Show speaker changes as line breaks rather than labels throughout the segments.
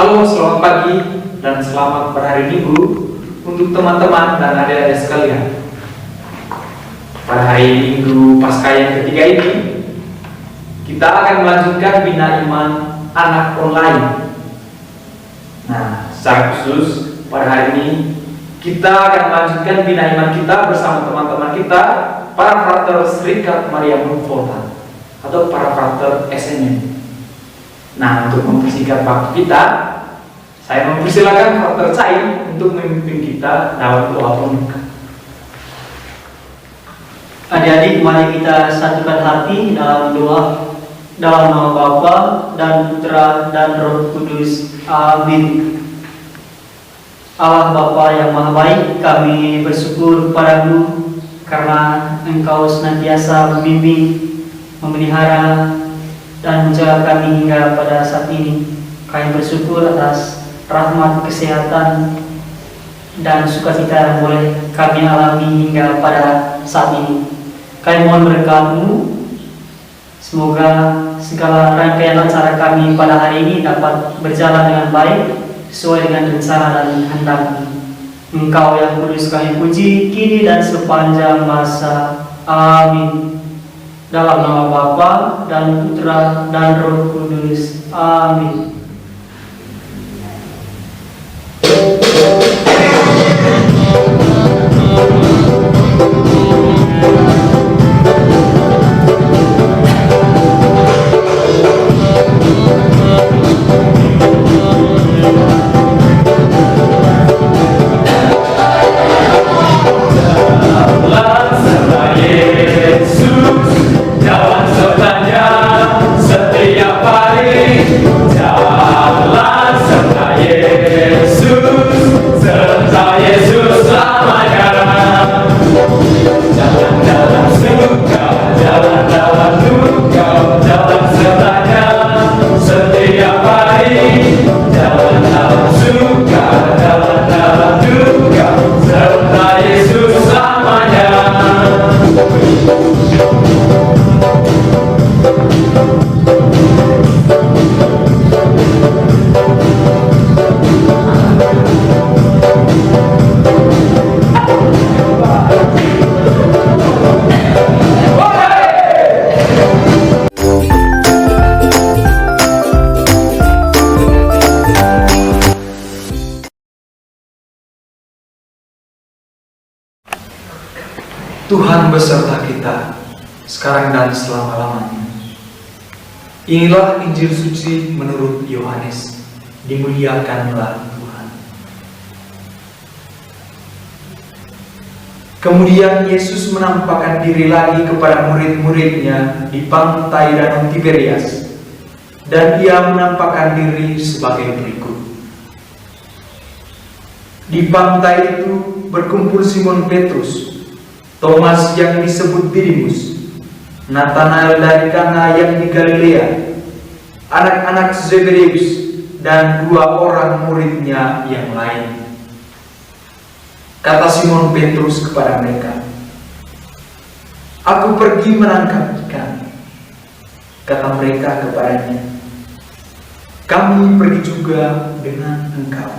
Halo, selamat pagi dan selamat berhari Minggu untuk teman-teman dan adik-adik sekalian. Pada hari Minggu Paskah yang ketiga ini, kita akan melanjutkan bina iman anak online. Nah, secara khusus pada hari ini kita akan melanjutkan bina iman kita bersama teman-teman kita, para frater Serikat Maria Monfort atau para frater SNM. Nah, untuk mempersingkat waktu kita, saya mempersilakan Frater Cai untuk memimpin kita dalam doa pembuka.
Adik-adik, mari kita satukan hati dalam doa, dalam nama Bapa dan Putra dan Roh Kudus. Amin. Allah Bapa yang Maha Baik, kami bersyukur padamu karena Engkau senantiasa membimbing, memelihara, dan menjaga kami hingga pada saat ini. Kami bersyukur atas rahmat, kesehatan, dan sukacita yang boleh kami alami hingga pada saat ini. Kami mohon berkat-Mu, semoga segala rangkaian acara kami pada hari ini dapat berjalan dengan baik sesuai dengan rencana dan kehendak-Mu. Engkau yang kudus kami puji kini dan sepanjang masa. Amin. Dalam nama Bapa dan Putra dan Roh Kudus. Amin.
Tuhan beserta kita, sekarang dan selama-lamanya. Inilah Injil suci menurut Yohanes. Dimuliakanlah Tuhan. Kemudian Yesus menampakkan diri lagi kepada murid-muridnya di pantai Danau Tiberias, dan Ia menampakkan diri sebagai berikut. Di pantai itu berkumpul Simon Petrus, Thomas yang disebut Didimus, Nathanael dari Kana yang di Galilea, anak-anak Zebedeus, dan dua orang muridnya yang lain. Kata Simon Petrus kepada mereka, "Aku pergi menangkap ikan." Kata mereka kepadanya, "Kami pergi juga dengan engkau."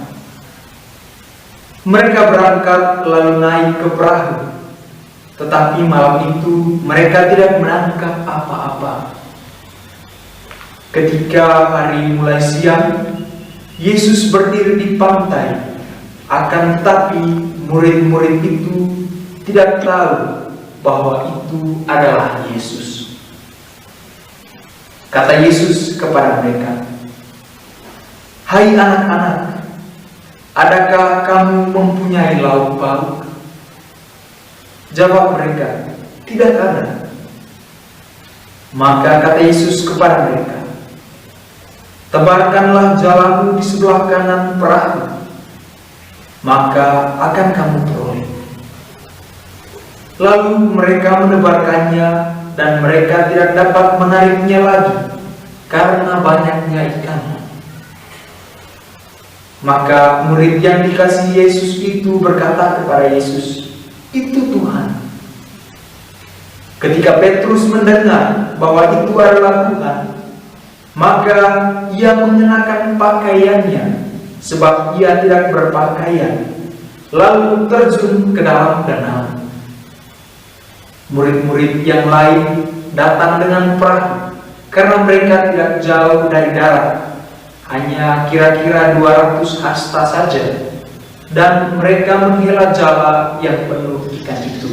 Mereka berangkat lalu naik ke perahu. Tetapi malam itu mereka tidak menangkap apa-apa. Ketika hari mulai siang, Yesus berdiri di pantai. Akan tetapi murid-murid itu tidak tahu bahwa itu adalah Yesus. Kata Yesus kepada mereka, "Hai anak-anak, adakah kamu mempunyai lauk pauk?" Jawab mereka, "Tidak ada." Maka kata Yesus kepada mereka, "Tebarkanlah jalamu di sebelah kanan perahu, maka akan kamu peroleh." Lalu mereka menebarkannya, dan mereka tidak dapat menariknya lagi karena banyaknya ikan. Maka murid yang dikasihi Yesus itu berkata kepada Yesus, "Itu Tuhan." Ketika Petrus mendengar bahwa itu adalah Tuhan, Maka ia mengenakan pakaiannya, sebab ia tidak berpakaian, lalu terjun ke dalam danau. Murid-murid yang lain datang dengan perahu, karena mereka tidak jauh dari darat, hanya kira-kira 200 hasta saja, dan mereka menghela jala yang penuh ikan itu.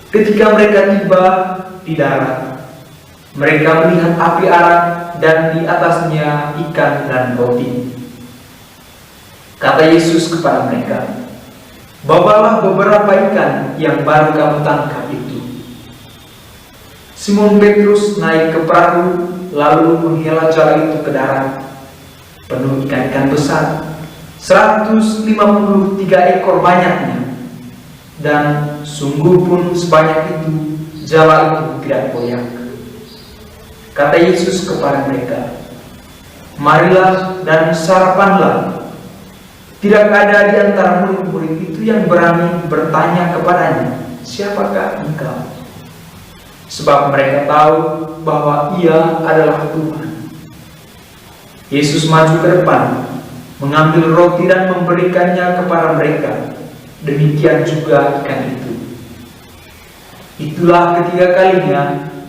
Ketika mereka tiba di darat, mereka melihat api arak dan di atasnya ikan dan roti. Kata Yesus kepada mereka, "Bawalah beberapa ikan yang baru kamu tangkap itu." Simon Petrus naik ke perahu, lalu menghela jala itu ke darat, penuh ikan-ikan besar, 153 ekor banyaknya, dan sungguh pun sebanyak itu jala itu tidak goyah. Kata Yesus kepada mereka, "Marilah dan sarapanlah." Tidak ada di antara murid-murid itu yang berani bertanya kepadanya, "Siapakah engkau?" Sebab mereka tahu bahwa ia adalah Tuhan. Yesus maju ke depan, mengambil roti dan memberikannya kepada mereka. Demikian juga ikan itu. Itulah ketiga kalinya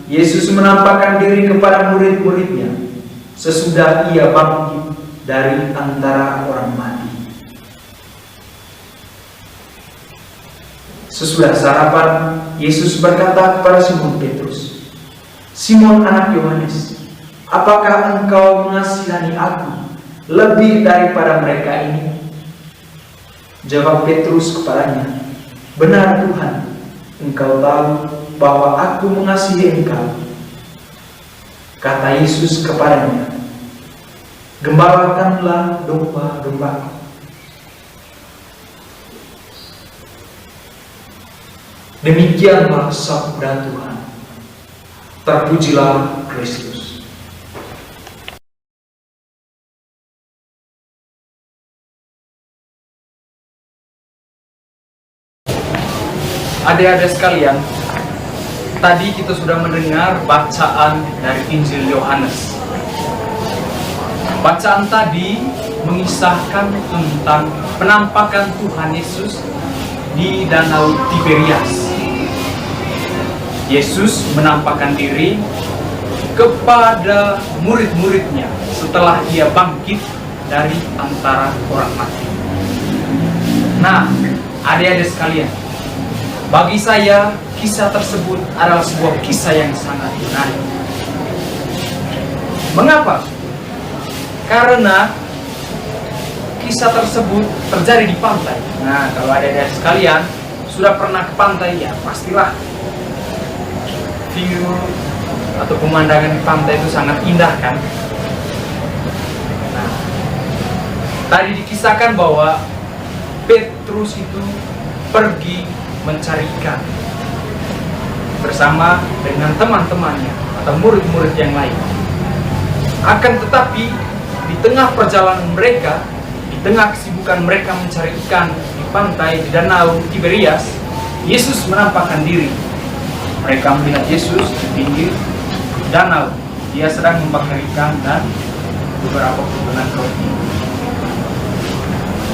Yesus menampakkan diri kepada murid-muridnya sesudah ia bangkit dari antara orang mati. Sesudah sarapan, Yesus berkata kepada Simon Petrus, "Simon anak Yohanes, apakah engkau mengasihani aku lebih daripada mereka ini?" Jawab Petrus kepadanya, "Benar Tuhan, engkau tahu bahwa aku mengasihi engkau." Kata Yesus kepadanya, "Gembalakanlah domba-dombaku." Demikianlah sabda Tuhan. Terpujilah Kristus. Adik-adik sekalian, tadi kita sudah mendengar bacaan dari Injil Yohanes. Bacaan tadi mengisahkan tentang penampakan Tuhan Yesus di Danau Tiberias. Yesus menampakkan diri kepada murid-muridnya setelah ia bangkit dari antara orang mati. Nah, adik-adik sekalian, bagi saya kisah tersebut adalah sebuah kisah yang sangat menarik. Mengapa? Karena kisah tersebut terjadi di pantai. Nah, kalau adik-adik sekalian sudah pernah ke pantai, ya pastilah view atau pemandangan di pantai itu sangat indah kan. Nah, tadi dikisahkan bahwa Petrus itu pergi mencari ikan bersama dengan teman-temannya atau murid-murid yang lain. Akan tetapi di tengah perjalanan mereka, di tengah kesibukan mereka mencari ikan di pantai di Danau Tiberias, Yesus menampakkan diri. Mereka melihat Yesus di pinggir danau. Dia sedang membakar ikan dan beberapa potongan roti.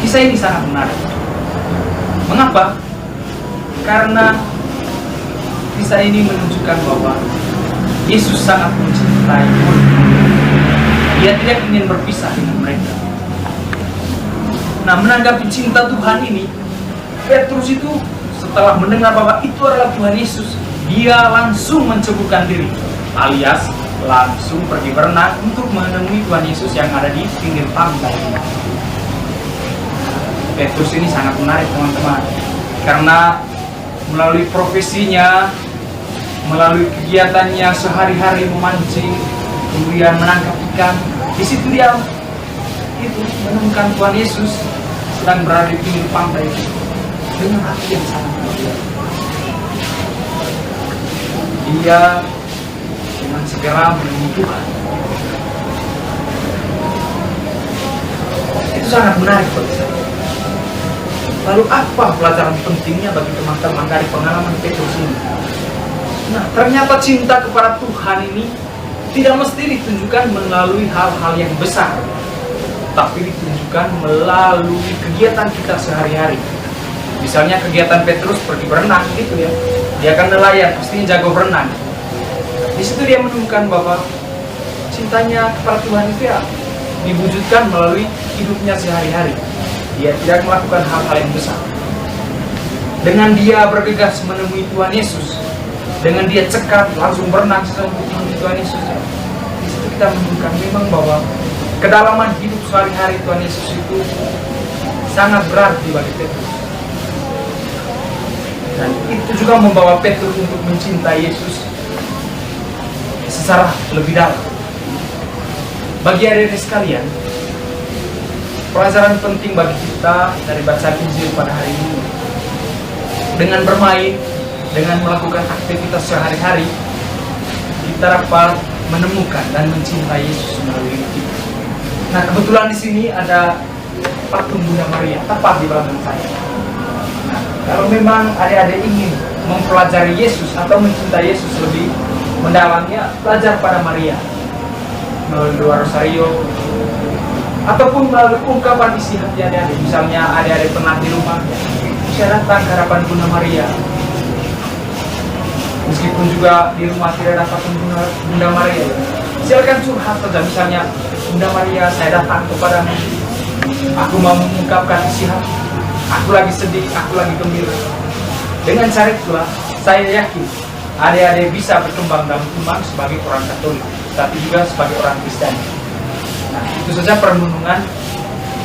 Kisah ini sangat menarik. Mengapa? Karena kisah ini menunjukkan bahwa Yesus sangat mencintai murid-murid. Dia tidak ingin berpisah dengan mereka. Nah, menanggapi cinta Tuhan ini, Petrus itu setelah mendengar bahwa itu adalah Tuhan Yesus, dia langsung menceburkan diri, alias langsung pergi berenang untuk menemui Tuhan Yesus yang ada di pinggir pantai. Petrus ini sangat menarik teman-teman, karena melalui profesinya, melalui kegiatannya sehari-hari memancing, kemudian menangkap ikan, di situ dia itu menemukan Tuhan Yesus sedang berada di pinggir pantai dengan hati yang sangat luar biasa. Dia dengan segera menemui Tuhan. Itu sangat menarik bagi saya. Lalu apa pelajaran pentingnya bagi teman-teman dari pengalaman Petrus ini? Nah, ternyata cinta kepada Tuhan ini tidak mesti ditunjukkan melalui hal-hal yang besar, tapi ditunjukkan melalui kegiatan kita sehari-hari. Misalnya kegiatan Petrus pergi berenang gitu ya, dia kan nelayan, pastinya jago berenang. Di situ dia menemukan bahwa cintanya kepada Tuhan itu ya diwujudkan melalui hidupnya sehari-hari. Dia tidak melakukan hal-hal yang besar. Dengan dia bergegas menemui Tuhan Yesus, dengan dia cekat langsung berenang menemui Tuhan Yesus. Di situ kita menemukan memang bahwa kedalaman hidup sehari-hari Tuhan Yesus itu sangat berarti bagi Petrus. Dan itu juga membawa Petrus untuk mencintai Yesus secara lebih dalam. Bagi adik-adik sekalian, pelajaran penting bagi kita dari bacaan Injil pada hari ini, dengan bermain, dengan melakukan aktivitas sehari-hari, kita dapat menemukan dan mencintai Yesus melalui hidup. Nah, kebetulan di sini ada patung Bunda Maria tepat di belakang saya. Nah, kalau memang adik-adik ingin mempelajari Yesus atau mencintai Yesus lebih mendalamnya, belajar pada Maria melalui doa rosario ataupun melalui ungkapan isi hati adik-adik. Misalnya adik-adik pernah di rumah bisa datang ke hadapan Bunda Maria, meskipun juga di rumah tidak dapat Bunda Maria, silakan curhat saja. Misalnya, Bunda Maria, saya datang kepadamu, aku mau mengungkapkan isi hati, aku lagi sedih, aku lagi gembira. Dengan cara itulah saya yakin adik-adik bisa berkembang dalam iman sebagai orang Katolik, tapi juga sebagai orang Kristen. Nah, itu saja perenungan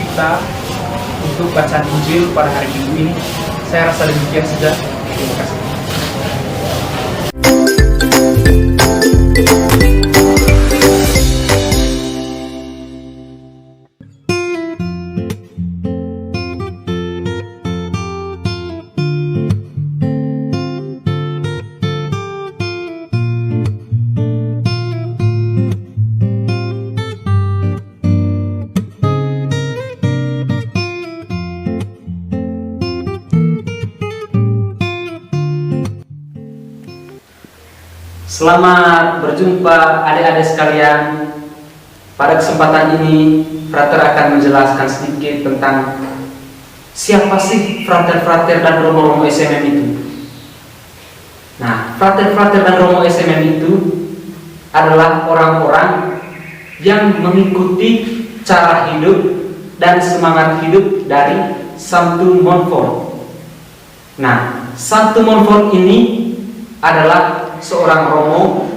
kita untuk bacaan Injil pada hari Minggu ini. Saya rasa demikian saja. Terima kasih.
Selamat berjumpa adik-adik sekalian. Pada kesempatan ini, Frater akan menjelaskan sedikit tentang siapa sih frater-frater dan romo-romo SMM itu. Nah, frater-frater dan romo SMM itu adalah orang-orang yang mengikuti cara hidup dan semangat hidup dari Santo Montfort. Nah, Santo Montfort ini adalah seorang romo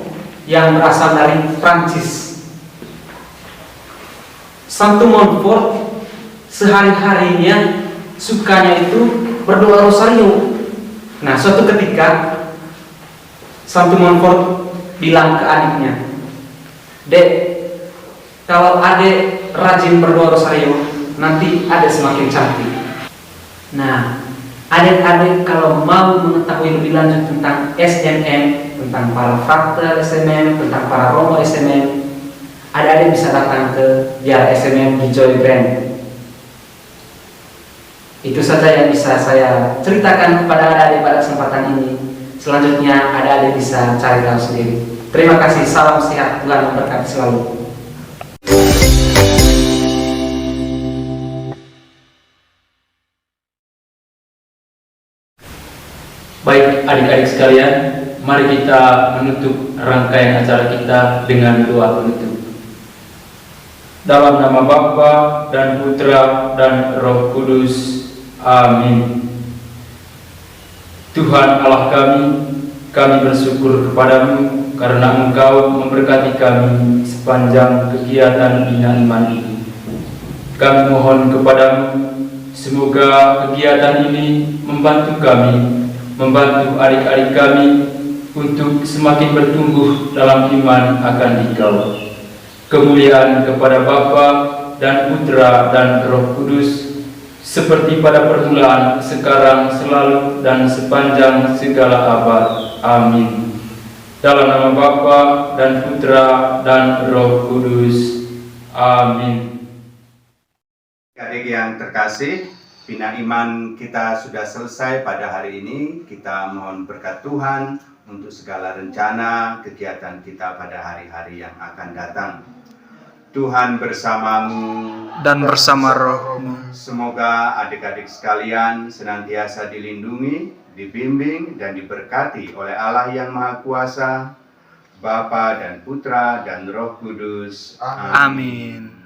yang berasal dari Prancis. Santo Montfort sehari-harinya sukanya itu berdoa rosario. Nah, suatu ketika Santo Montfort bilang ke adiknya, "Dek, kalau adek rajin berdoa rosario, nanti adek semakin cantik." Nah, adik-adik kalau mau mengetahui lebih lanjut tentang SMM, tentang para frater SMM, tentang para romo SMM, adik-adik bisa datang ke Biara SMM di Joy Brand. Itu saja yang bisa saya ceritakan kepada adik-adik pada kesempatan ini. Selanjutnya adik-adik bisa cari tahu sendiri. Terima kasih, salam sehat, Tuhan memberkati selalu.
Baik adik-adik sekalian, mari kita menutup rangkaian acara kita dengan doa penutup. Dalam nama Bapa dan Putra dan Roh Kudus. Amin. Tuhan Allah kami bersyukur kepadamu karena Engkau memberkati kami sepanjang kegiatan Bina Iman ini. Kami mohon kepadamu, semoga kegiatan ini membantu kami, membantu adik-adik kami untuk semakin bertumbuh dalam iman akan Dikau. Kemuliaan kepada Bapa dan Putra dan Roh Kudus, seperti pada permulaan, sekarang, selalu, dan sepanjang segala abad. Amin. Dalam nama Bapa dan Putra dan Roh Kudus. Amin.
Adik yang terkasih, Bina Iman kita sudah selesai pada hari ini. Kita mohon berkat Tuhan untuk segala rencana kegiatan kita pada hari-hari yang akan datang. Tuhan bersamamu
dan bersama rohmu.
Semoga adik-adik sekalian senantiasa dilindungi, dibimbing, dan diberkati oleh Allah yang Maha Kuasa, Bapa dan Putra dan Roh Kudus.
Amin.